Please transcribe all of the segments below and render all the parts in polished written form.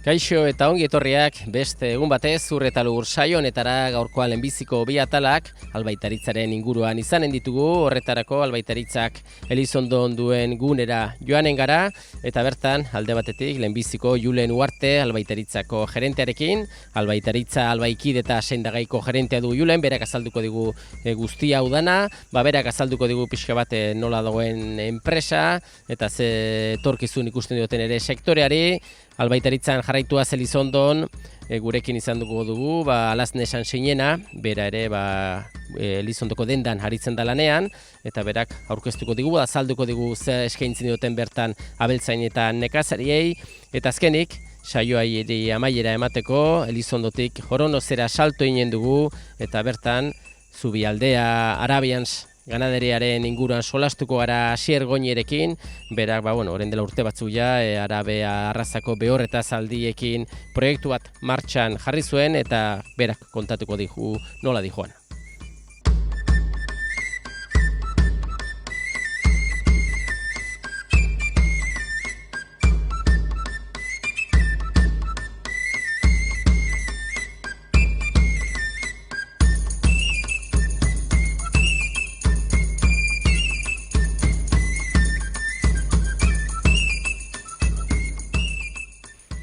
Kaixo eta ongi etorriak beste egun batez Zur eta Lur saio honetara. Gaurkoan lehenbiziko bi atalak albaitaritzaren inguruan izanen ditugu. Horretarako albaitaritzak Elizondon duen gunera joanen gara eta bertan alde batetik lehenbiziko Julen Uarte albaitaritzako gerentearekin. Albaitaritza albaikide eta sendagaiko gerentea du Julen, berak azalduko digu guztia udana, berak azalduko digu pixka bat nola dagoen enpresa eta ze etorkizun ikusten dioten ere sektoreari. Albaitaritzan jarraituaz Elizondon gurekin izan dugu, Alasne Sansinena, bera ere Elizondoko dendan haritzen da lanean, eta berak aurkeztuko digu, azalduko digu ze eskaintzen duten bertan abeltzain eta nekazariei, eta azkenik, saioari amaiera emateko, Elizondotik Oronozera salto inen dugu, eta bertan Zubialdea Arabians ganaderiaren inguruan solastuko gara Asier Goñirekin, berak, orain dela urte batzuk Arabea arrazako behorreta zaldiekin proiektu bat martxan jarri zuen, eta berak kontatuko digu nola dijoan.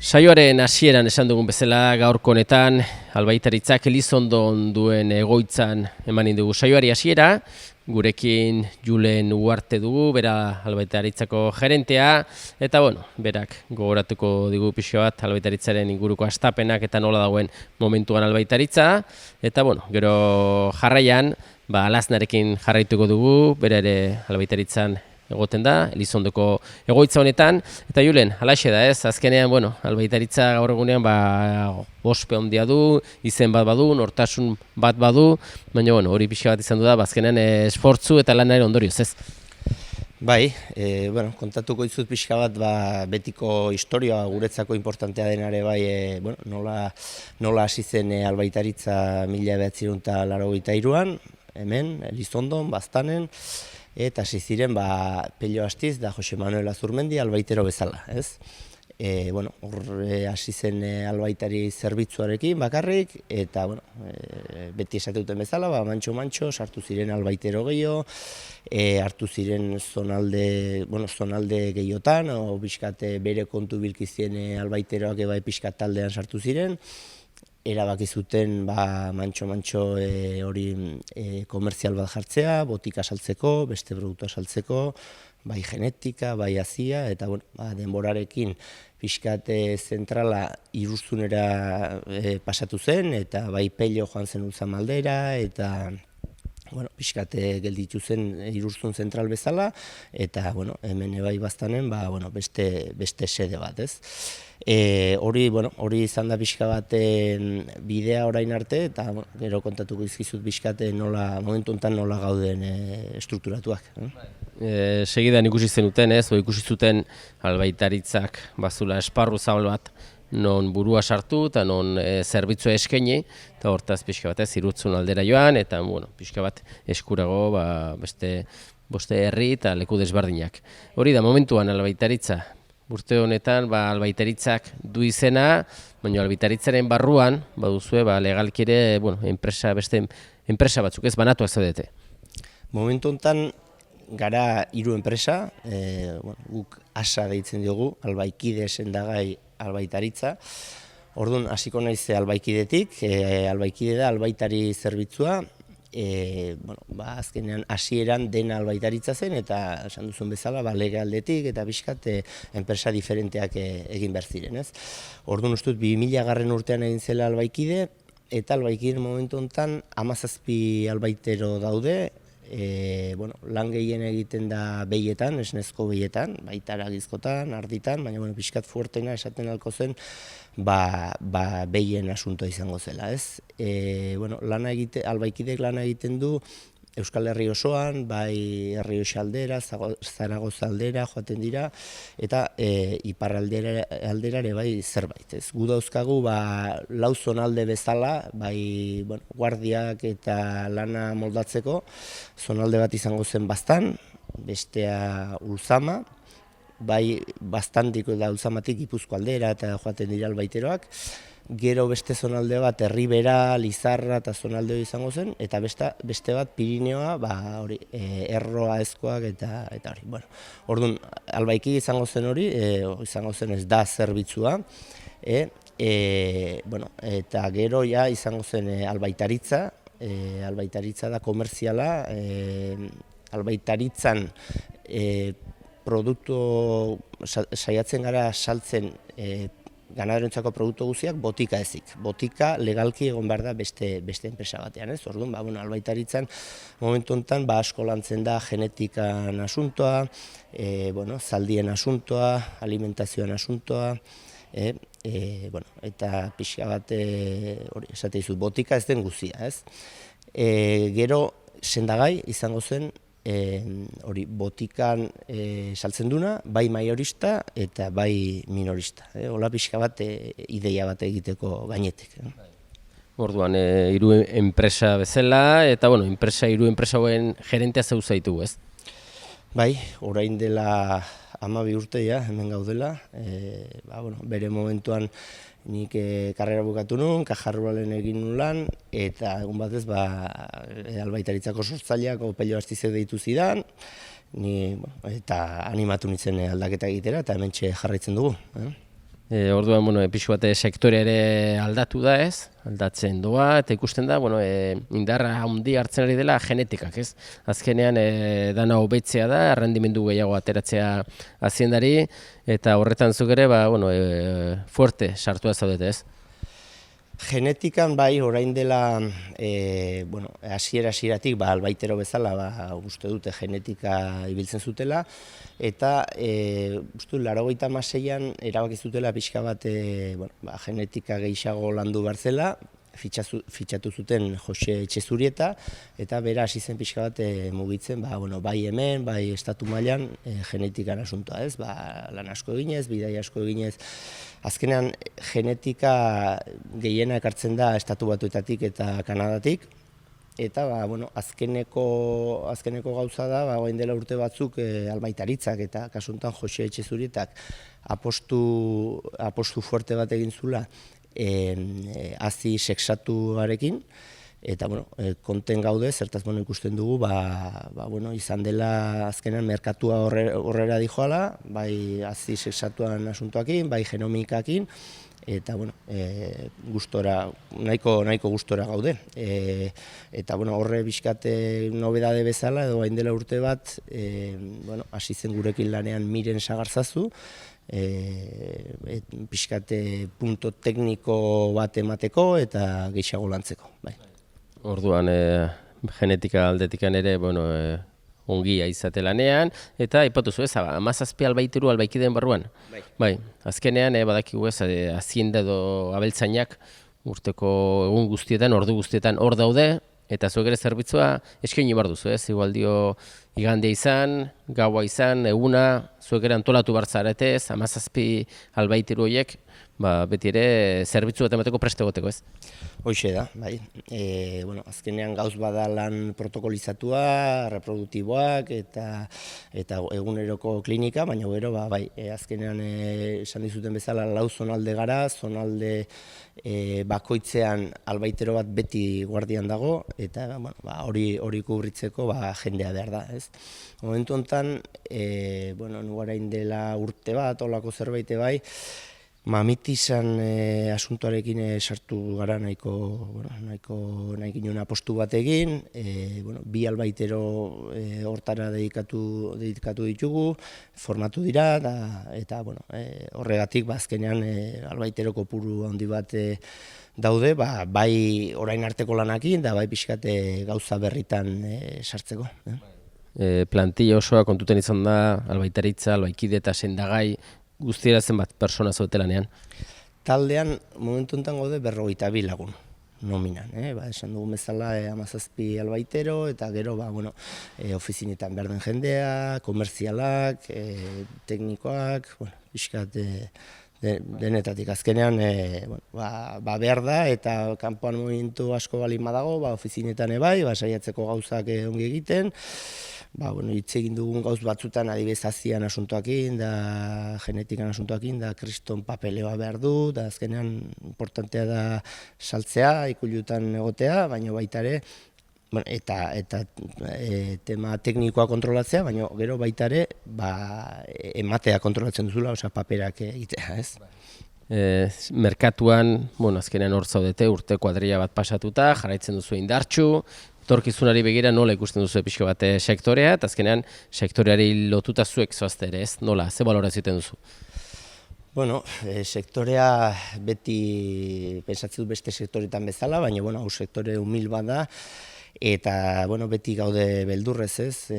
Saioaren hasieran esan dugun bezala gaurko honetan albaitaritzak Elizondon duen egoitzan emanin dugu saioari hasiera. Gurekin Julen Uarte dugu, bera albaitaritzako gerentea, eta berak gogoratuko digu pixo bat albaitaritzaren inguruko hastapenak eta nola dagoen momentuan albaitaritza, eta gero jarraian Alasnarekin jarraituko dugu, bera ere albaitaritzan egoten da, Elizondoko egoitza honetan, eta Julen, halaxe da ez, azkenean, albaitaritza gaur egunean ospe handia du, izen bat badu, nortasun bat badu, baina hori pixka bat izan du da, azkenean esfortzu eta lanaren ondorioz ez. Bai, kontatuko dizut pixka bat betiko historia guretzako importantea denare nola hasi zen albaitaritza 1983an, hemen, Elizondon, Baztanen, eta hasi ziren Pello Astiz da Jose Manuel Azurmendi albaitero bezala, ez? Hasi zen albaitari zerbitzuarekin bakarrik, eta beti esate duten bezala, mantxo sartu ziren albaitero gehiago, hartu ziren zonalde gehiotan, pixkat bere kontu bilkizien albaiteroak pixkat taldean sartu ziren, erabaki zuten mantxo hori komertzial bat jartzea, botika saltzeko, beste produktua saltzeko, bai genetika, bai azia, eta denborarekin pixkat zentrala Iruzunera pasatu zen, eta bai Pello joan zen Ultzamaldera, eta pixkat gelditu zen Iruzun zentral bezala, eta hemen bai Baztanen beste sede bat, ez? Hori izan da pixka bat bidea orain arte, eta gero kontatuko izkizut pixkat momentu honetan nola gauden estrukturatuak. Segidan ikusi zenuten ez, ikusi zuten albaitaritzak bazula esparru zabal bat, non burua sartu eta non zerbitzua eskaini, eta hortaz pixka bat Irutzun aldera joan, eta pixka bat eskurago beste herri eta leku desberdinak. Hori da momentuan albaitaritza. Urte honetan albaitaritzak du izena, baina albaitaritzaren barruan baduzue legalki ere beste enpresa batzuk ez banatuak zaudete. Momentu honetan gara 3 enpresa, guk ASA deitzen diogu, albaikide sendagai albaitaritza. Orduan hasiko naiz albaikidetik, albaikide da albaitari zerbitzua, azkenean hasieran dena albaitaritza zen, eta esan duzun bezala lege aldetik eta pixkat enpresa diferenteak egin behar ziren, ez? Orduan ustut 2000 urtean egin zela albaikide, eta albaikide momentu honetan 17 albaitero daude, lan gehien egiten da behietan, esnezko behietan, baita aragizkotan, arditan, baina pixkat fuertena esaten halko zen, behien asuntoa izango zela, ez? Albaikidek lana egiten du Euskal Herri osoan, bai Errioxa aldera, Zaragoza aldera joaten dira, eta iparraldera ere bai zerbait. Gu dauzkagu lau zonalde bezala, bai guardiak eta lana moldatzeko, zonalde bat izango zen Baztan, bestea Ultzama, bai bastantiko da Ultzamatik Gipuzko aldera eta joaten dira albaiteroak. Gero beste zonalde bat Erribera, Lizarra eta zonalde izango zen, eta beste bat Pirineoa, hori, Erroa ezkoak eta hori. Bueno, orduan, albaiki izango zen hori, izango zen ez da zerbitzua, bueno, eta gero ja izango zen albaitaritza, albaitaritza da komerziala, albaitaritzan produktu saiatzen gara saltzen ganaderoentzako produktu guztiak botika ezik. Botika legalki egon behar da beste enpresa batean, ez? Orduan, albaitaritzan momentu honetan asko lantzen da genetikan asuntoa, zaldien asuntoa, alimentazioan asuntoa, eta pixka bat hori esate dizut, botika ez den guztia, ez? Gero sendagai izango zen hori botikan saltzen duna, bai maiorista eta bai minorista. Hola pixka bat ideia bat egiteko gainetik. Orduan, hiru enpresa bezala, eta hiru enpresa hauen gerentea zeu zaitu, ez? Bai, orain dela 12 urte ja, hemen gaudela. Bere momentuan nik karrera bukatu nun, Caja Ruralen egin nun lan, eta egun batez albaitaritzako sortzaileak Pello Astizek deitu zidan, eta animatu nintzen aldaketa egitera, eta hementxe jarraitzen dugu. Orduan, pixu bat sektorea ere aldatu da, ez? Aldatzen doa, eta ikusten da, indarra handi hartzen ari dela genetikak, ez? Azkenean, dana hobetzea da, errendimendu gehiago ateratzea aziendari, eta horretan zuk ere, fuerte sartua zaudete, ez? Genetikan bai, orain dela hasieratik albaitero bezala uste dute genetika ibiltzen zutela, eta uste 96an erabaki zutela pixka bat genetika gehiago landu behar zela, fitxatu zuten Jose Etxezurieta, eta bera hasi zen pixka bat mugitzen, bai hemen, bai estatu mailan genetikan asuntoa, ez? Lan asko eginez, bidai asko eginez. Azkenean genetika gehiena ekartzen da estatu batuetatik eta Kanadatik, eta azkeneko gauza da, orain dela urte batzuk albaitaritzak eta kasu honetan Jose Etxezurietak apostu fuerte bat egin zula hazi sexatuarekin, eta konten gaude, zertaz ikusten dugu, izan dela azkenean merkatua horrera dijoala, bai hazi sexatuan asuntoakin, bai genomikakin, eta nahiko gustora gaude. Eta horre bizkate nobedade bezala, edo hain dela urte bat, hasi zen gurekin lanean Miren Sagarzazu, pixkate punto tekniko bat emateko eta gehiago lantzeko. Orduan, genetika aldetikan ere, ongia izate lanean, eta ipatuzu ez, 17 albaitiru albaikideen barruan. Bai, azkenean, badakigu ez, azienda edo abeltzainak urteko egun guztietan, ordu guztietan hor daude, eta zuek ere zerbitzua eskaini behar duzu, ez? Igual dio igandea izan, gaua izan, eguna, zuek ere antolatu behar zaretez, 17 albaitiru horiek, beti ere zerbitzu bat emateko preste egoteko, ez? Hoxe da, bai. Azkenean gauz bada lan protokolizatua, reproduktiboak eta eguneroko klinika, baina gero, azkenean esan dizuten bezala lau zonalde gara, zonalde bakoitzean albaitero bat beti guardian dago, eta hori kubritzeko jendea behar da, ez? Momentu honetan, nugarain dela urte bat, olako zerbait bai, mamitizan asuntoarekin sartu gara nahiko nuen apostu bat egin, bi albaitero hortara dedikatu ditugu, formatu dira, eta horregatik azkenean albaitero kopuru handi bat daude, bai orain arteko lanakin, da bai pixkate gauza berritan sartzeko. Plantilla osoa kontuten izan da, albaitaritza, albaikide eta sendagai, guztiera zenbat persona zautelanean? Taldean, momentu enten gaude 42 lagun nominan. Esan dugun bezala 17 albaitero, eta gero ofizinetan behar den jendea, komerzialak, teknikoak, pixkat denetatik. Azkenean behar da, eta kanpoan momentu asko balin badago, ofizinetan ebai, saiatzeko gauzak ongi egiten, hitz egin dugun gauz batzutan adibidez azian asuntoakin, da genetikan asuntoakin, da kriston papeleoa behar du, da azkenean importantea da saltzea, ikulutan egotea, baina baita ere, eta tema teknikoa kontrolatzea, baina gero baita ere ematea kontrolatzen duzula, osea paperak egitea, ez? Merkatuan, azkenean hor zaudete urte kuadrilla bat pasatuta, jarraitzen duzu indartsu, etorkizunari begira nola ikusten duzu pixka bat sektorea, eta azkenean sektoreari lotuta zuek zoazte ere, ez? Nola, ze balorazio egiten duzu? Sektorea beti pentsatzen du beste sektoretan bezala, baina hau sektore humil bat da, eta beti gaude beldurrez, ez?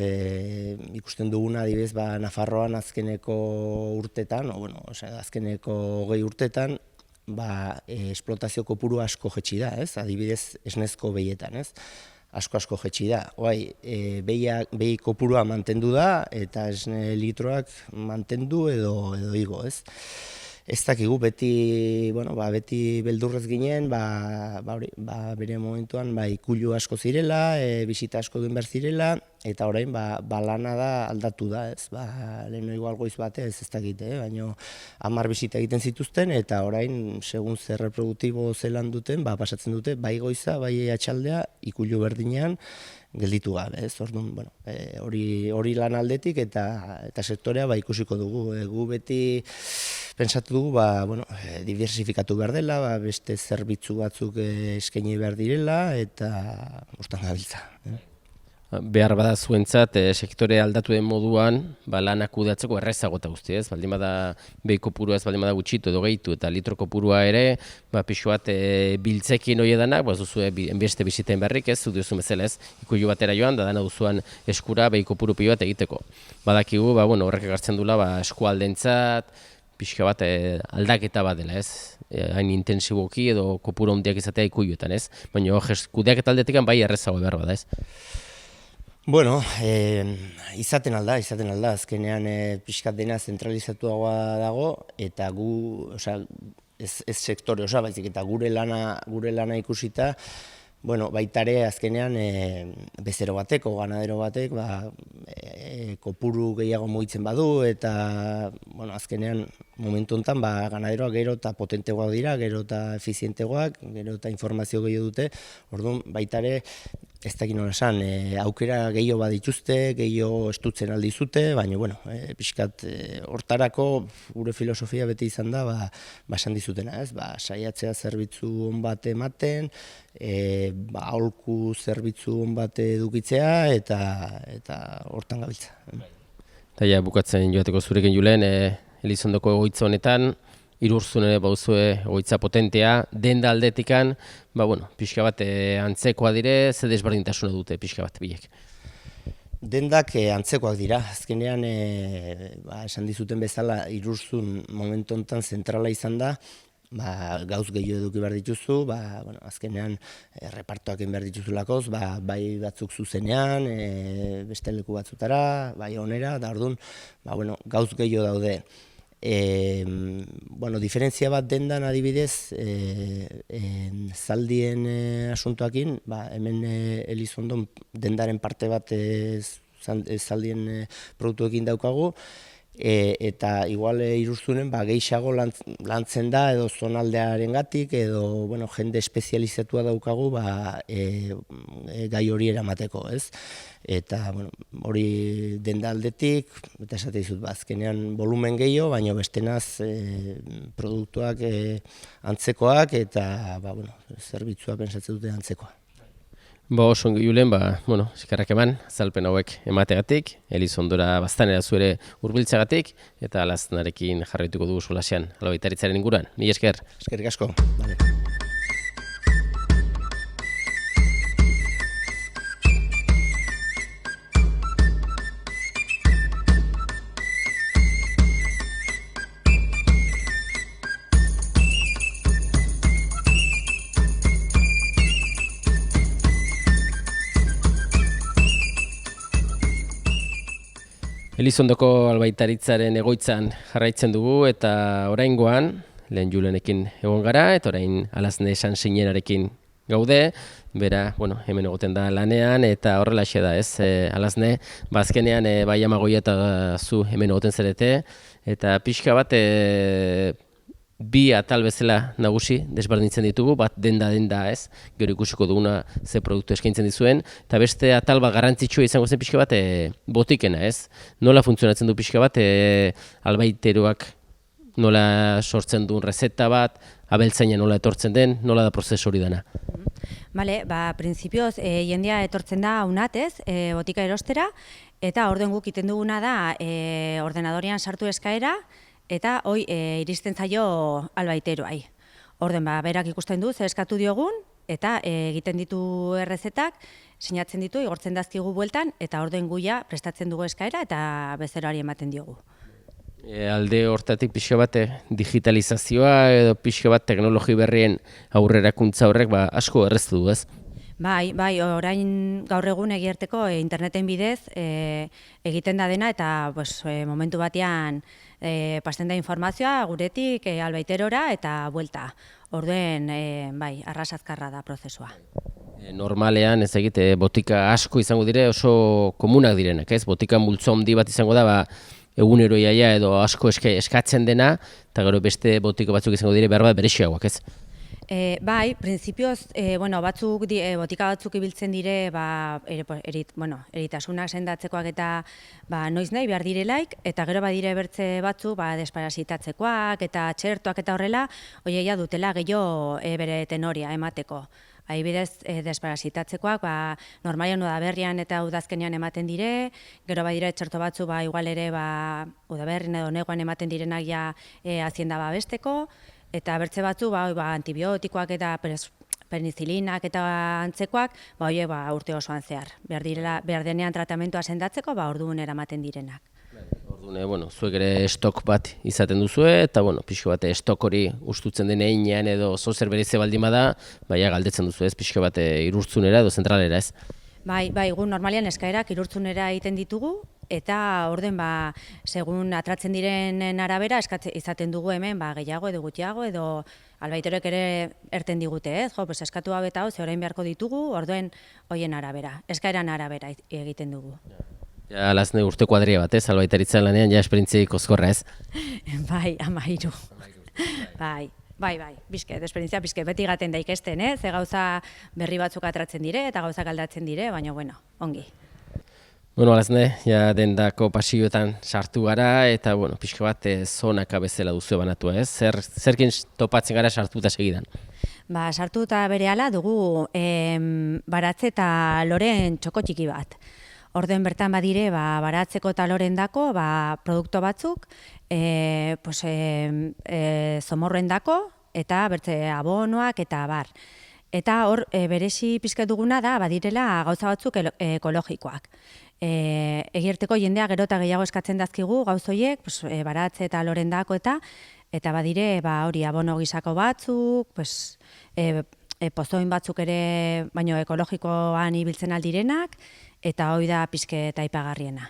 Ikusten duguna adibidez Nafarroan azkeneko urtetan, azkeneko 20 urtetan, esplotazio kopuru asko jetxi da, ez? Adibidez esnezko behietan, ez? Asko jetxi da. Behi kopurua mantendu da eta esne litroak mantendu edo igo, ez? Ez dakigu, beti beldurrez ginen, bere momentuan ikulu asko zirela, bisita asko duen behar zirela, eta orain lana da aldatu da, ez? Lehen igual goiz batez ez dakite, baina 10 bisita egiten zituzten, eta orain, segun zer reproduktibo zelan duten, pasatzen dute, bai goiza, bai atxaldea, ikulu berdinean, gelditu gabe, ez? Orduan, hori lan aldetik eta sektorea ikusiko dugu. Gu beti pentsatu dugu, diversifikatu behar dela, beste zerbitzu batzuk eskaini behar direla, eta hortan gabiltza. Behar bada zuentzat, sektore aldatu den moduan, lanak kudeatzeko errezago eta guzti, ez? Baldin bada behi kopurua ez baldin bada gutxitu edo gehitu, eta litro kopurua ere, pixu bat biltzekin hori edanak, duzu beste bisiten berrik, ez? Zuk duzu bezala, ez? Ikulu batera joan, da dana duzuan eskura behi kopuru pilo bat egiteko. Badakigu, horrek egartzen dula, eskualdentzat, pixka bat aldaketa bat dela, ez? Hain intensiboki edo kopuru handiak izatea ikuluetan, ez? Baina kudeaketa aldetik bai errezago behar bada, ez? Izaten alda, azkenean pixkat dena zentralizatuagoa dago, eta ez sektore osa, baizik eta gure lana ikusita, baita ere azkenean bezero bateko, ganadero batek, kopuru gehiago mugitzen badu, eta azkenean momentu honetan ganaderoak gero eta potentegoak dira, gero eta efizientegoak, gero eta informazio gehiago dute, orduan baita ere ez dakit nola esan, aukera gehiago badituzte, gehiago estutzen aldizute, baina, pixkat hortarako gure filosofia beti izan da, esan dizutena, ez? Saiatzea zerbitzu on bat ematen, aholku zerbitzu on bat edukitzea, eta hortan gabiltza. Eta bukatzen joateko zurekin Julen, Elizondoko egoitza honetan, Irurzun ere bauzue egoitza potentea, denda aldetikan, pixka bat antzekoa dire, ze desberdintasuna dute pixka bat bilek? Dendak antzekoak dira, azkenean esan dizuten bezala Irurzun momentu honetan zentrala izan da, gauz gehiago eduki behar dituzu, azkenean repartoak egin behar dituzulakoz, bai batzuk zuzenean, beste leku batzutara, bai onera, da orduan, gauz gehiago daude. Diferentzia bat dendan adibidez, zaldien asuntoakin, hemen Elizondon dendaren parte bat zaldien produktuekin daukagu, eta igual Irurzunen gehiago lantzen da edo zonaldearen gatik, edo jende espezializatua daukagu gai hori eramateko, ez? Eta hori denda aldetik, eta esate dizut, azkenean volumen gehiago, baina bestenaz produktuak antzekoak eta zerbitzua pentsatzen dute antzekoa. Oso ongi Julen, eskerrak eman, azalpen hauek emateagatik, Elizondora baztanera zuere hurbiltzeagatik, eta alaznarekin jarraituko dugu solasean, alabaitaritzaren inguruan. Mila esker. Eskerrik asko. Elizondoko albaitaritzaren egoitzan jarraitzen dugu eta oraingoan, lehen Julenekin egon gara, eta orain Alazne San Sinenarekin gaude, bera, bueno, hemen egoten da lanean, eta horrelaxe da, ez, alazne, bazkenean bai Amagoia eta zu hemen egoten zarete, eta pixka bat bi atal bezala nagusi desberdintzen ditugu, bat denda ez, gero ikusiko duguna ze produktu eskaintzen dizuen, eta beste atal bat garrantzitsua izango zen pixka bat botikena, ez? Nola funtzionatzen du pixka bat albaiteroak nola sortzen duen rezeta bat, abeltzaina nola etortzen den, nola da prozesu hori dena? Bale, printzipioz jendea etortzen da unatez, botika erostera, eta orduan guk iten duguna da ordenadorean sartu eskaera, eta hoi iristen zaio albaiteroai. Orduan, berak ikusten du, zer eskatu diogun, eta egiten ditu errezetak, sinatzen ditu, igortzen dazkigu bueltan, eta orduan guia prestatzen dugu eskaera, eta bezeroari ematen diogu. Alde hortatik pixka bat digitalizazioa edo pixka bat teknologi berrien aurrerakuntza horrek asko erreztu du, ez? Bai, orain gaur egun egierteko interneten bidez egiten da dena eta momentu batean pasten da informazioa guretik albaiterora eta buelta. Orduen, bai, arrasazkarra da prozesua. Normalean ez egite botika asko izango dire oso komunak direnak, ez? Botika multzo handi bat izango da, egunero iaia edo asko eskatzen dena, eta gero beste botiko batzuk izango dire behar bat berexiagoak, ez? Bai, printzipioz, botika batzuk ibiltzen dire, eritasunak sendatzekoak eta noiz nahi behar direlaik, eta gero badire bertze batzu desparasitatzekoak eta txertoak eta horrela, hoieia dutela gehiago bere tenoria emateko. Adibidez, desparasitatzekoak, normalian udaberrian eta udazkenean ematen dire, gero badire txerto batzu, igual ere udaberrin edo neguan ematen direnak ja hazienda babesteko, eta bertze batzu, antibiotikoak eta penizilinak eta antzekoak, urte osoan zehar. Behar denean tratamentua sendatzeko, orduan eramaten direnak. Orduan, zuek ere estok bat izaten duzue, eta pixko bat estok hori ustutzen den einean edo zozer bereze baldin bada, galdetzen duzu ez, pixko bat irurtzunera edo zentralera, ez? Bai, gu normalian eskaerak irurtzunera egiten ditugu, eta orden segun atratzen direnen arabera izaten dugu hemen gehiago edo gutxiago edo albaiterek ere erten digute, ez? Eskatu hau eta hau, ze orain beharko ditugu, orduen hoien arabera, eskaeran arabera egiten dugu. Ja, alazne urte kuadria bat, ez? Albaitaritzan lanean, ja esperientzik ozkorra, ez? Bai, 13. Bai, bizke, esperientzia bizke, beti gaten da ikesten, ze gauza berri batzuk atratzen dire eta gauzak aldatzen dire, baina, ongi. Alazne, ja dendako pasioetan sartu gara, eta, pixka bat zonaka bezala duzu banatua, ez? Zerkin topatzen gara sartuta segidan? Sartuta berehala dugu baratze eta loren txoko txiki bat. Orden bertan badire, baratzeko eta lorendako produktu batzuk, zomorroen dako, eta bertze abonoak eta bar. Eta hor, berezi pizkat duguna da, badirela gauza batzuk ekologikoak. Egierteko jendea gero eta gehiago eskatzen dazkigu gauzoiek, baratze eta lorendako eta badire, hori abono gisako batzuk, pozoin batzuk ere, baino ekologikoan ibiltzen aldirenak, eta hori da pizke eta aipagarriena.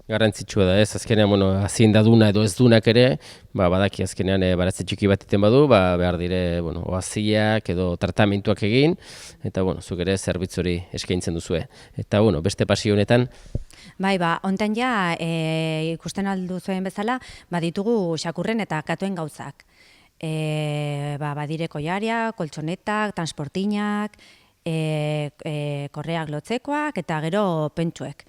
Garrantzitsua da, ez? Azkenean, hazien da duna edo ez dunak ere, badaki azkenean baratze txiki bat iten badu, behar dire, oaziak edo tratamentuak egin, eta, zuk ere zerbitzu hori eskaintzen duzue. Eta, beste pasio honetan? Bai, hontan ja, ikusten alduzuen bezala, ditugu xakurren eta katuen gauzak. Badire koiaria, koltsonetak, transportinak, korreak lotzekoak, eta gero pentsuek.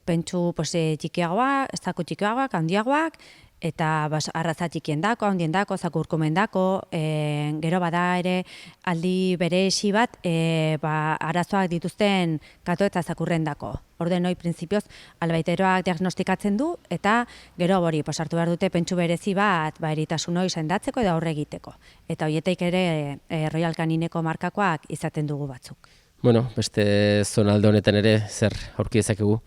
Pentsu txikiagoak, ez dako txikiagoak, handiagoak, eta arraza txikien dako, handien dako, zakurkomen dako, gero bada ere aldi berezi bat, arazoak dituzten kato eta zakurren dako. Orden hori printzipioz albaiteroak diagnostikatzen du, eta gero hori hartu behar dute pentsu berezi bat eritasun hori sendatzeko edo aurre egiteko. Eta horietek ere Royal Canineko markakoak izaten dugu batzuk. Beste zonalde honetan ere zer aurki dezakegu?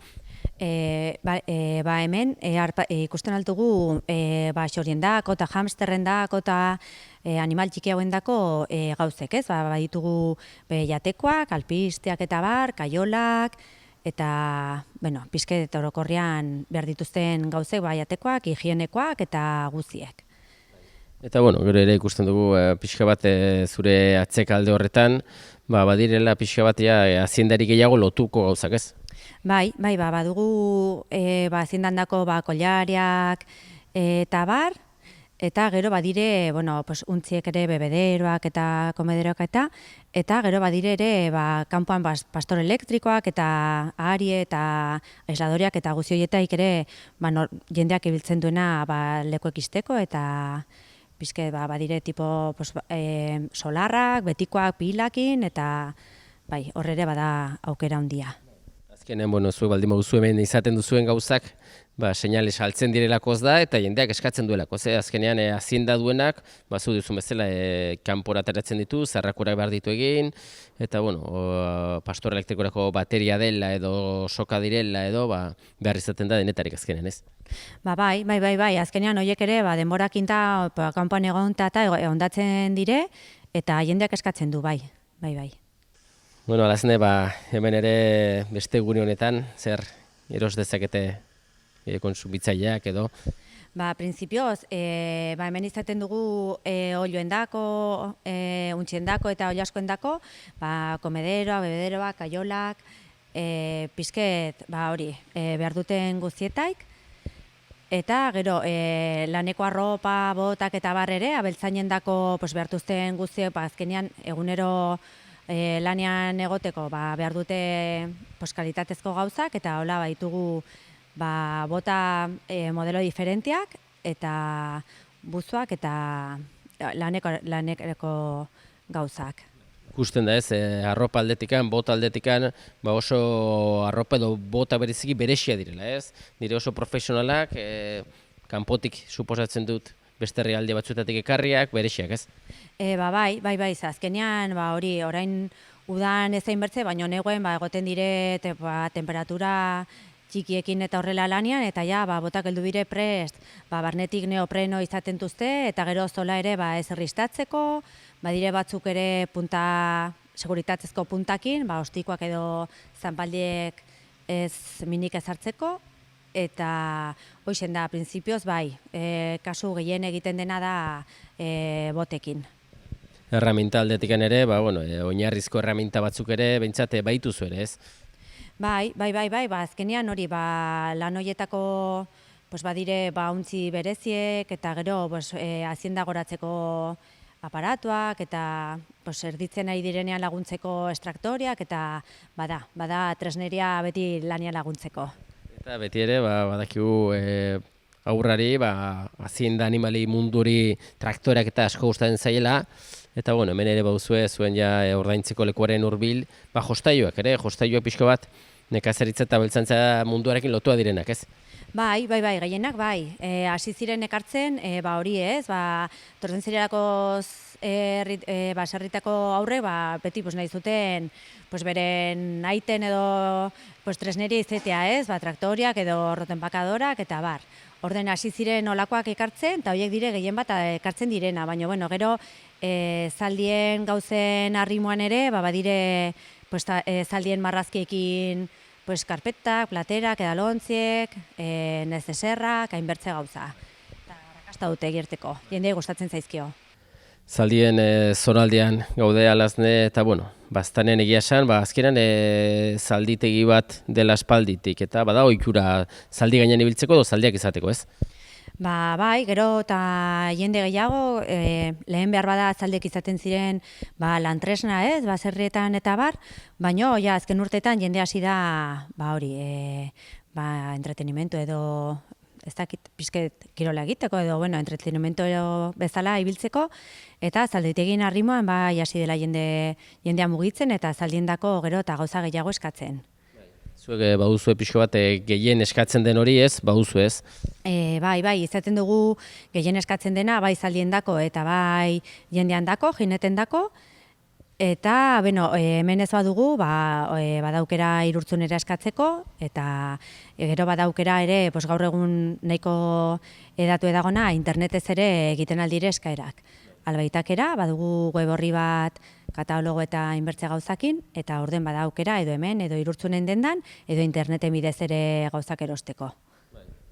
Hemen ikusten altugu xorien dako eta hamsterren dako eta animal txiki hauen dako gauzek, ez? Baditugu jatekoak, alpisteak eta bar, kaiolak, eta pizke eta orokorrean behar dituzten gauzek jatekoak, higienekoak eta guziek. Eta bueno, gero ere ikusten dugu pixka bat zure atzekalde horretan, badirela pixka bat haziendari gehiago lotuko gauzak, ez? Bai, badugu haziendandako kollariak eta bar, eta gero badire, pues, untziek ere bebederoak eta komederoak eta gero badire ere kanpoan pastor elektrikoak eta aharie eta aisladoreak eta guzti horietaik ere jendeak ibiltzen duena lekuek izteko eta pizke badire tipo pues, solarrak, betikoak, pilakin eta bai, horre ere bada aukera handia. Azkenen, zuek baldin baduzu hemen izaten duzuen gauzak, seinale saltzen direlakoz da eta jendeak eskatzen duelako. Azkenean hazienda duenak, zu duzun bezala kanpora ateratzen ditu, zarrakurak behar ditu egin, eta pastor elektrikorako bateria dela edo soka direla edo behar izaten da denetarik azkenean, ez? Bai, azkenean horiek ere denborakinta kanpoan egonta eta ondatzen dire eta jendeak eskatzen du, bai. Alazne, hemen ere beste gune honetan, zer eros dezakete kontsumitzaileak edo? Printzipioz, hemen izaten dugu oiloendako, untxiendako eta oilaskoendako, komederoak, bebederoak, kaiolak, pizket, hori, behar duten guztietaik, eta gero laneko arropa, botak eta barrere, abeltzainendako behar duzten guztiek, azkenean egunero lanean egoteko behar dute kalitatezko gauzak eta hola baitugu bota modelo diferenteak eta buzoak eta laneko gauzak. Ikusten da ez, arropa aldetikan, bota aldetikan, oso arropa edo bota bereziki beresia direla ez? Nire oso profesionalak, kanpotik suposatzen dut beste herrialde batzuetatik ekarriak, beresiak ez? Bai, azkenean hori orain udan ezain bertze, baina neguen egoten dire temperatura txikiekin eta horrela lanian, eta botak heldu dire prest, barnetik neopreno izaten duzte, eta gero zola ere ez erristatzeko, dire batzuk ere seguritatzezko puntakin, ostikoak edo zanpaldiek ez minik ezartzeko, eta hoxen da, printzipioz kasu gehien egiten dena da botekin. Erraminta aldetikan ere, oinarrizko erraminta batzuk ere, behintzat baituzu ere, ez? Bai, azkenean hori, lan horietako badire untzi bereziek, eta gero hazienda goratzeko aparatuak, eta erditzen ari direnean laguntzeko estraktoriak, eta bada tresneria beti lanian laguntzeko. Eta beti ere, badakigu aurrari, hazienda animali munduri traktoreak eta asko gustatzen zaiela, eta hemen ere bauzue zuen ordaintzeko lekuaren hurbil, jostailuak ere, jostailuak pixko bat nekazaritza eta beltzantza munduarekin lotua direnak, ez? Bai, gehienak bai. Hasi ziren ekartzen, hori ez, tordentzeriarako serritako aurre, beti nahi zuten beren aiten edo tresneria izetea ez, traktoriak edo rotenpakadorak eta bar. Orden hasi ziren olakoak ekartzen, eta horiek dire gehien bat ekartzen direna, baina gero zaldien gauzen arrimoan ere, badire zaldien marrazkiekin karpetak, platerak, edalontziek, nezeserrak, hainbertze gauza. Eta rakasta dute egirteko, jendei gustatzen zaizkio. Zaldien zonaldean gaude Alazne, eta baztanen egia esan, azkenan zalditegi bat dela aspalditik, eta bada ohikura zaldi gainean ibiltzeko edo zaldiak izateko, ez? Bai, gero eta jende gehiago, lehen behar bada zaldiek izaten ziren lantresna ez, baserrietan eta bar, baina azken urteetan jende hasi da, hori, entretenimentu edo, ez dakit pizket kirola egiteko edo, entretenimentu bezala ibiltzeko, eta zalditegin arrimoan hasi dela jendea mugitzen eta zaldiendako gero eta gauza gehiago eskatzen. Zuek baduzue pixko bat gehien eskatzen den hori ez, baduzu ez? Bai, izaten dugu gehien eskatzen dena, bai zaldiendako eta bai jendeandako, jinetendako, eta hemen ez badugu, badaukera Irurtzunera eskatzeko, eta gero badaukera ere gaur egun nahiko edatu edagona internetez ere egiten aldire eskaerak. Albaitakera, badugu web horri bat katalogo eta inbertze gauzakin, eta orden badaukera edo hemen, edo Irurtzunen dendan, edo interneten bidez ere gauzak erosteko.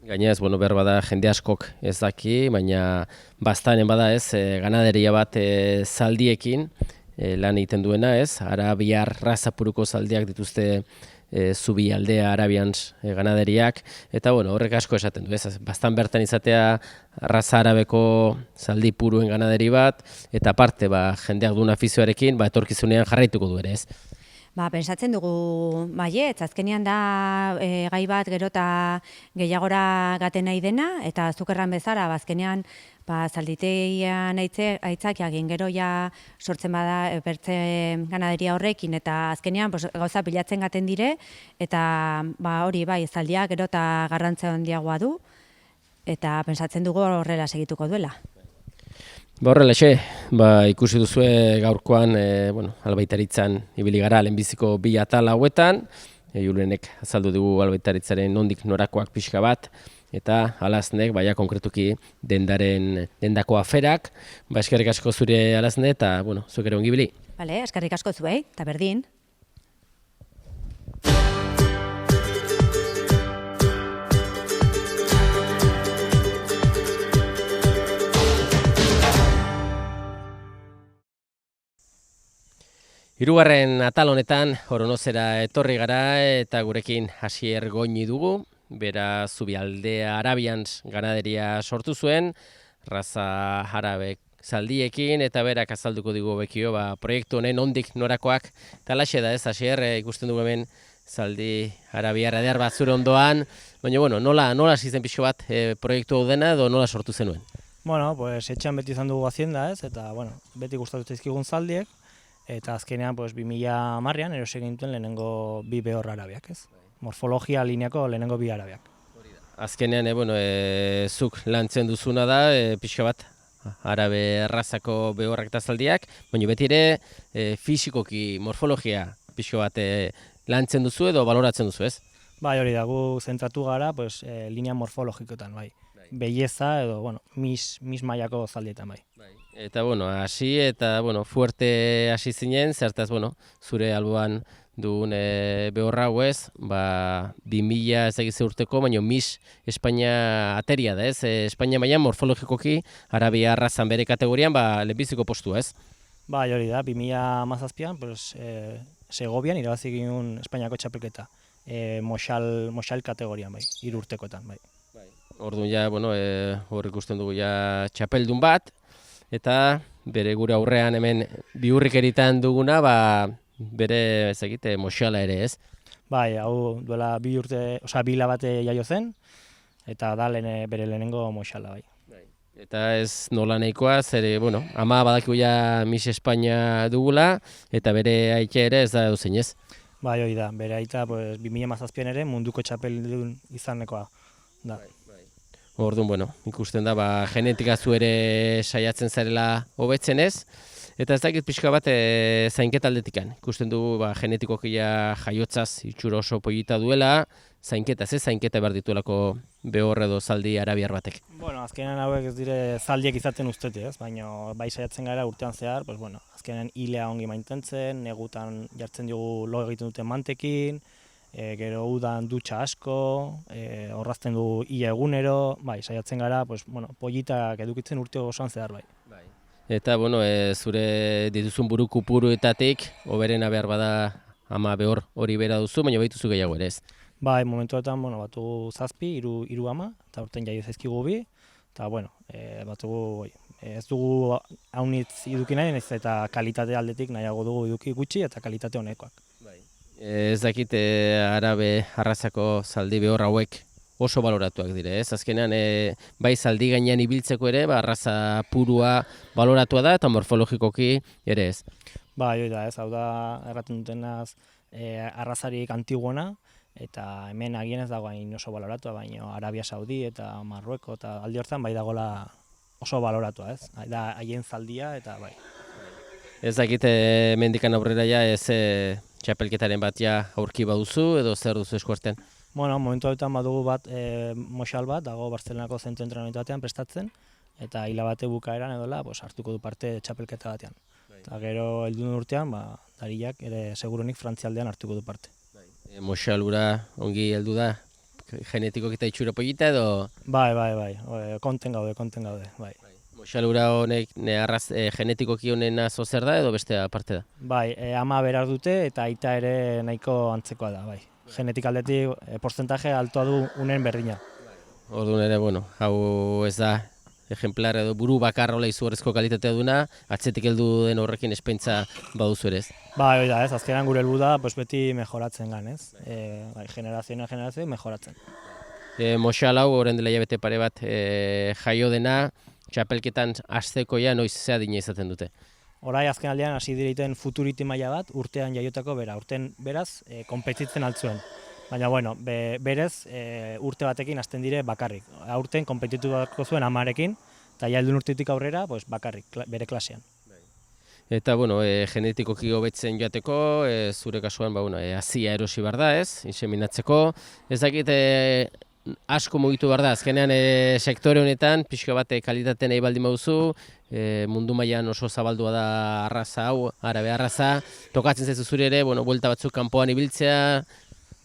Gainez, bueno, behar bada jende askok ez daki, baina baztanen bada ez, ganaderia bat zaldiekin lan egiten duena ez, arabiar razapuruko zaldiak dituzte zubi aldea arabians ganaderiak, eta bueno, horrek asko esaten du, ez, bastan bertan izatea raza arabeko zaldi puruen ganaderi bat, eta aparte jendeak duen afizioarekin, etorkizunean jarraituko du ere ez. Pentsatzen dugu baietz, azkenean da gai bat gero eta gehiagora gaten nahi dena, eta zuk erran bezala, azkenean zalditegian aitzakiak gero ja sortzen bada bertze ganaderia horrekin, eta azkenean gauza bilatzen gaten dire, eta hori bai, zaldiak gero eta garrantzia handiagoa du, eta pentsatzen dugu horrela segituko duela. Horrelaxe, ikusi duzue gaurkoan albaitaritzan ibili gara lehenbiziko bi atal hauetan, Julenek azaldu dugu albaitaritzaren nondik norakoak pixka bat, eta Alaznek, konkretuki dendako aferak, eskerrik asko zure Alazne, eta zuek ere ongi ibili. Bale, eskerrik asko zuei, eta berdin. Hirugarren atal honetan Oronozera etorri gara eta gurekin Hasier Goñi dugu, bera Zubialdea Arabians ganaderia sortu zuen, raza arabek zaldiekin, eta berak azalduko digu bekio proiektu honen ondik norakoak. Eta laxe da ez, Hasier, ikusten dugu hemen zaldi arabiar eder bat zure ondoan, baina nola hasi zen pixko bat proiektu hau dena edo nola sortu zenuen? Etxean beti izan dugu hazienda ez, eta beti gustatu zaizkigun zaldiek, eta azkenean 2010an erosi gintuen lehenengo bi behor arabiak, ez? Morfologia lineako lehenengo bi arabiak. Azkenean, zuk lantzen duzuna da, pixka bat, arabe errazako behorrak eta zaldiak, baina beti ere fisikoki, morfologia pixka bat lantzen duzu edo baloratzen duzu, ez? Hori da, gu zentratu gara, linea morfologikotan, belleza edo, mis mailako zaldietan, Eta, hasi eta, fuerte hasi zinen, zertaz, zure alboan duen behorra hau ez, 2000 ez egize urteko, baina Miss Espainia ateria da, ez? Espainia mailan morfologikoki, arabia arrazan bere kategorian, lehenbiziko postua, ez? Hori da, 2017an, Segovian irabazi ginen Espainiako txapelketa, moxal kategorian, 3 urtekoetan, Orduan ja, hor ikusten dugu ja txapeldun bat, eta bere gure aurrean hemen bihurrik eritan duguna, bere ezagite moxala ere ez? Hau duela bi hilabete jaio zen, eta da bere lehenengo moxala, Eta ez nola nahikoa, zere, ama badakigu ja Miss Espainia dugula, eta bere aita ere ez da duzen ez? Hori da, bere aita 2017an ere munduko txapeldun izanekoa da. Orduan, ikusten da, genetika zu ere saiatzen zarela hobetzen ez, eta ez dakit pixka bat zainketa aldetikan. Ikusten dugu genetikoki jaiotzaz itxura oso polita duela, zainketa behar dituelako behor edo zaldi arabiar batek. Azkenean hauek ez dire zaldiek izaten ustete, ez? Baina bai saiatzen gara urtean zehar, azkenean hilea ongi maintentzen, negutan jartzen diogu lo egiten duten mantekin, gero udan dutxa asko, horrazten du ia egunero, saiatzen gara, pollitak edukitzen urte osoan zehar, Eta, zure dituzun buruku puruetatik, oberena behar bada ama behor hori bera duzu, baina behituzu gehiago ere ez? Momentuetan, batugu 7, 3 ama, eta urten jaio zaizkigu 2, eta, batugu, ez dugu haunitz iduki nahi, eta kalitate aldetik nahiago dugu iduki gutxi eta kalitate honekoak. Ez dakit arabe arrazako zaldi behor hauek oso baloratuak dire, ez? Azkenean, bai zaldi gainean ibiltzeko ere, arraza purua baloratua da eta morfologikoki ere ez? Hori da, ez, hau da erraten dutenaz arrazarik antiguona, eta hemen agien ez dago hain oso baloratua, baina Arabia Saudi eta Marrueko eta aldi hortan bai dagoela oso baloratua, ez? Da haien zaldia eta bai. Ez dakit mendikan aurrera ja ez txapelketaren bat ja aurki baduzu edo zer duzu eskuartean? Momentu hauetan badugu bat moxal bat, dago Bartzelonako zentro entrenamendu batean prestatzen, eta hilabete bukaeran edola hartuko du parte txapelketa batean. Eta gero helduen urtean, Dariak ere segurunik Frantzialdean hartuko du parte. Moxalura ongi heldu da genetikoki eta itxura polita edo... Bai, konten gaude, bai. Moxalura honek genetikoki honena zer da edo beste aparte da? Bai, ama berar dute eta aita ere nahiko antzekoa da, bai. Genetik aldetik porcentaje altoa du unen berdina. Orduan ere, bueno, hau ez da ejemplar edo buru bakarrola izugarrizko kalitatea duna, atzetik heldu den horrekin eskaintza baduzu ere ez? Bai, hori da, ez, azkenan gure helburu da beti mejoratzen gan, ez? Bai, generazio mejoratzen. Moxal hau, orain dela hilabete pare bat jaio dena, txapelketan hasteko noiz ze adina izaten dute? Orai azken aldean hasi direiten futurity maila bat, urtean jaiotako urten beraz, konpetitzen altzuen. Baina, bueno, berez, urte batekin hasten dire bakarrik. Aurten konpetitu bako zuen amarekin, eta jaldun urtetik aurrera, bakarrik, bere klasean. Eta, bueno, genetikoki hobetzen joateko, zure kasuan, hazia erosi behar da, ez? Inseminatzeko. Ez dakit, asko mugitu behar da, azkenean sektore honetan, pixka bat kalitatea nahi baldin baduzu, mundu mailan oso zabaldua da arraza hau, arabe arraza, tokatzen zaizu zure ere, buelta batzuk kanpoan ibiltzea.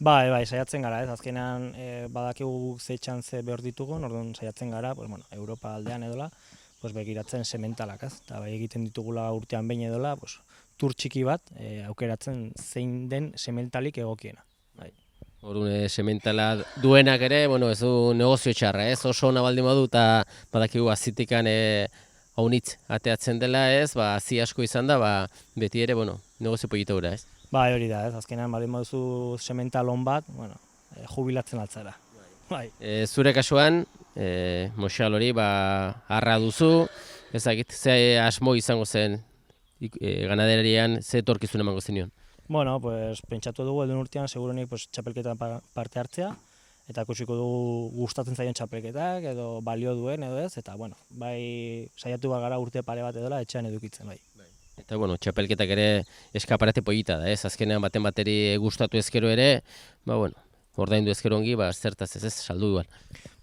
Bai, saiatzen gara, ez, azkenean badakigu zeitxan ze behar ditugun, orduan saiatzen gara, Europa aldean edola, begiratzen sementalak, ez, eta egiten ditugula urtean behin edola, tur txiki bat, aukeratzen zein den sementalik egokiena. Orduan, sementala duenak ere, ez du negozio txarra, ez, oso ona baldin badu, eta badakigu azitikan haunitz ateatzen dela, ez, hazi asko izan da, beti ere, negozio polita gura, ez. Bai, hori da, ez, azkenean baldin baduzu sementalon bat, jubilatzen altzara. Bai. Zure kasuan, Moxal hori, arra duzu, ezagit, ze asmo izango zen ganaderarian, ze etorkizun emango zenion? Bueno, pentsatu dugu eldun urtean, segurenik txapelketan parte hartzea, eta ikusiko dugu gustatzen zaion txapelketak, edo balio duen, edo ez, eta, bai, saiatu gara urte pare bat edola, etxean edukitzen, bai. Eta, txapelketak ere eskaparate polita da, ez? Azkenean baten bateri gustatu ezkero ere, ordaindu ezkero ongi, zertaz ez, saldu igual.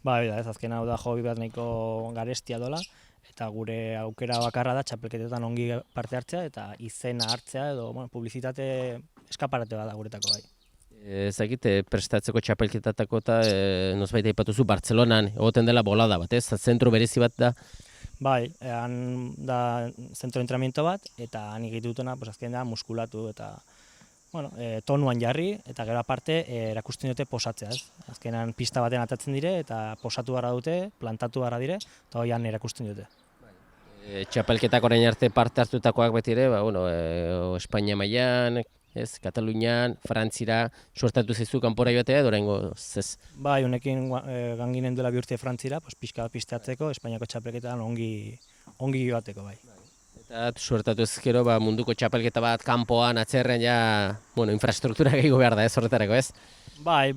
Bai, ez, azkenean hau da hobi bat nahiko garestia dola, eta gure aukera bakarra da txapelketetan ongi parte hartzea, eta izena hartzea, edo publizitate eskaparate bat da guretako, bai. Ezagite, prestatzeko txapelketatako eta nozbait aipatuzu Bartzelonan egoten dela bolada bat, ez? Zentro berezi bat da? Bai, han da zentro entrenamiento bat, eta han egitutena azkenean da muskulatu eta tonuan jarri, eta gero aparte erakusten dute posatzea, ez? Azkenean pista batean atatzen dire, eta posatu gara dute, plantatu gara dire, eta hoian erakusten dute. Txapelketak orain arte parte hartutakoak beti ere, Espainia mailan, ez, Katalunian, Frantzira, suertatu zaizu kanpora joatea, oraingo ez? Bai, honekin ganginen duela bi urte Frantzira, pixka bat pisteatzeko, Espainiako txapelketan ongi joateko, bai. Eta suertatu ezkero munduko txapelketa bat kanpoan atzerrean infrastruktura gehiago behar da, ez horretarako, ez? Bai,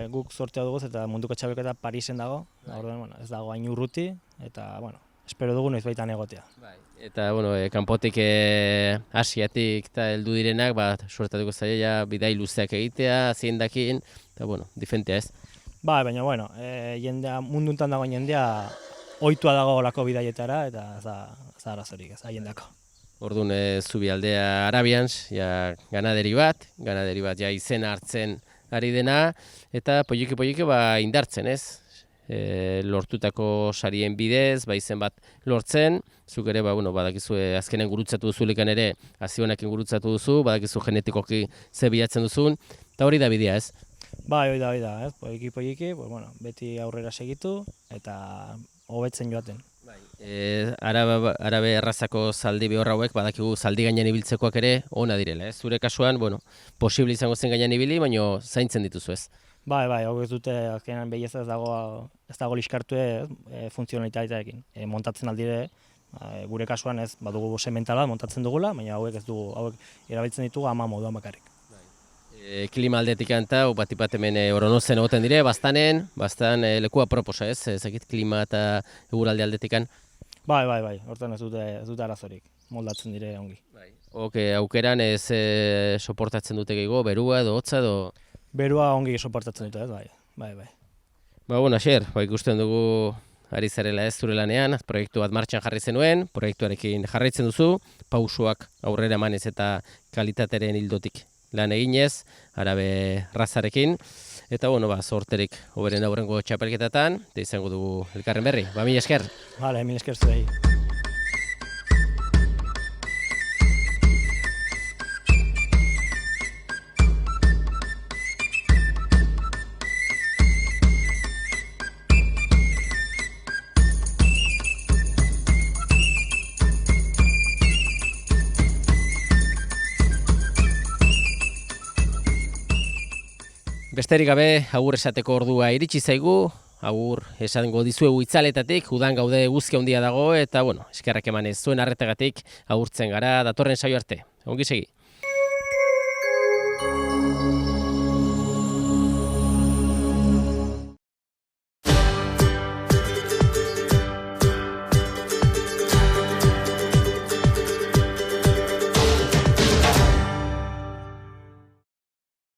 guk sortea dugu eta munduko txapelketa Parisen dago, ez dago hain urruti, eta, espero dugu noiz baitan egotea. Eta, kanpotik Asiatik eta heldu direnak, suertatuko zaila bidai luzeak egitea, ziendakin, eta, difentea, ez? Bai, baina, jendea, munduntan dagoen jendea, ohitua dago olako bidaietara, eta ez da arazorik, ez, jendako. Orduan, zubi aldea Arabians, ganaderi bat izena hartzen ari dena, eta poliki indartzen, ez? Lortutako sarien bidez, izen bat lortzen, zuk ere, badakizu, azkenen gurutzatu duzulikan ere, azionakin gurutzatu duzu, badakizu genetikoki ze bilatzen duzun, eta hori da bidea, ez? Bai, hori da, ez? Poliki, beti aurrera segitu, eta hobetzen joaten. Arabe errazako zaldi behor hauek, badakigu zaldi gainean ibiltzekoak ere ona direla, ez? Zure kasuan, posible izango zen gainean ibili, baina zaintzen dituzu, ez? Bai, hau ez dute, azkenean behieza ez dago liskartu funtzionalitateekin. Montatzen aldire, gure kasuan ez, badugu sementala montatzen dugula, baina hauek ez dugu, hauek erabiltzen ditugu ama moduan bakarrik. Klima aldetik anta, bat hemen Oronozen egoten dire, bastan lekua proposa, ez? Ezakit klima eta eguralde aldetikan. Bai, hortan ez dute arazorik, moldatzen dire ongi. Aukeran ez soportatzen dute gehiago, berua edo hotza edo... Berua ongi soportatzen dute, ez, bai. Asier, ikusten dugu ari zarela ez zure lanean, proiektu bat martxan jarri zenuen, proiektuarekin jarraitzen duzu, pausuak aurrera emanez eta kalitateren hildotik lan eginez, arabe razarekin. Eta bueno, sorterik hoberen aurrengo txapelketatan, eta izango dugu elkarren berri. Mila esker. Vale, mil esker zuei. Besterik gabe, agur esateko ordua iritsi zaigu, agur esango dizuegu itzaletatik, udan gaude eguzki handia dago, eta eskerrak emanez zuen arretagatik agurtzen gara datorren saio arte. Ongi segi.